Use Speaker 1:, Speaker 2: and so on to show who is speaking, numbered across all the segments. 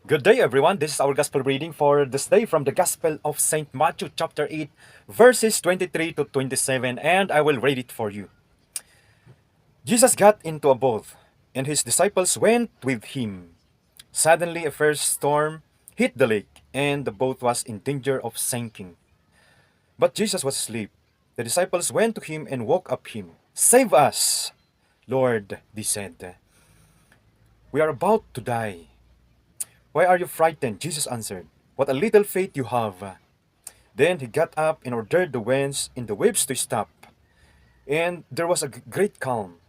Speaker 1: Good day, everyone. This is our gospel reading for this day from the Gospel of St. Matthew, chapter 8, verses 23 to 27, and I will read it for you. Jesus got into a boat, and his disciples went with him. Suddenly, a fierce storm hit the lake, and the boat was in danger of sinking. But Jesus was asleep. The disciples went to him and woke up him. Save us, Lord, they said. We are about to die. Why are you frightened? Jesus answered. What a little faith you have. Then he got up and ordered the winds and the waves to stop. And there was a great calm.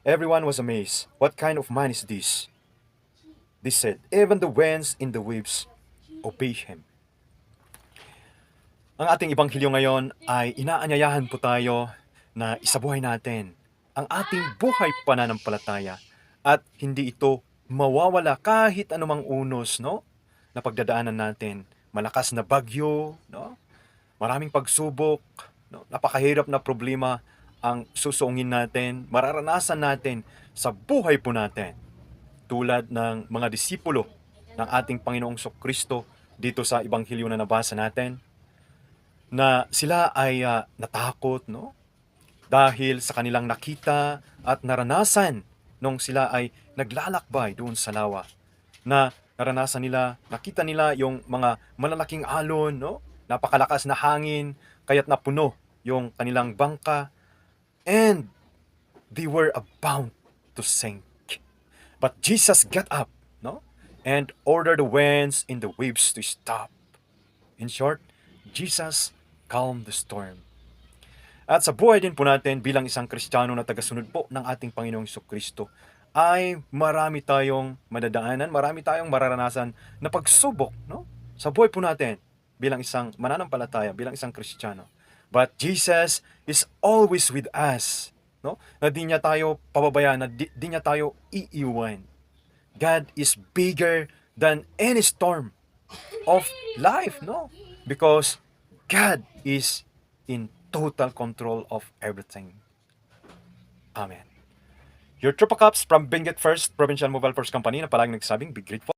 Speaker 1: Everyone was amazed. What kind of man is this? They said, even the winds and the waves obey him. Ang ating ebanghelyo ngayon ay inaanyayahan po tayo na isabuhay natin ang ating buhay pananampalataya at hindi ito mawawala kahit anumang unos, no? Na pagdadaanan natin, malakas na bagyo, no? Maraming pagsubok, no? Napakahirap na problema ang susungin natin, mararanasan natin sa buhay po natin. Tulad ng mga disipulo ng ating Panginoong Kristo dito sa ebanghelyo na nabasa natin, na sila ay natakot, no? Dahil sa kanilang nakita at naranasan nung sila ay naglalakbay doon sa lawa. Na naranasan nila, nakita nila yung mga malalaking alon, no? Napakalakas na hangin, kaya't napuno yung kanilang bangka. And they were about to sink. But Jesus got up, no? And ordered the winds and the waves to stop. In short, Jesus calmed the storm. At sa buhay din po natin bilang isang Kristiyano na tagasunod po ng ating Panginoong Kristo, ay marami tayong madadaanan, marami tayong mararanasan na pagsubok, no? Sa buhay po natin bilang isang mananampalataya, bilang isang Kristiyano. But Jesus is always with us, no? Na di niya tayo pababayaan, na di niya tayo iiwan. God is bigger than any storm of life, no? Because God is in total control of everything. Amen. Your Tropa Cups from Benguet First Provincial Mobile Force Company na palaging nagsabing, be grateful.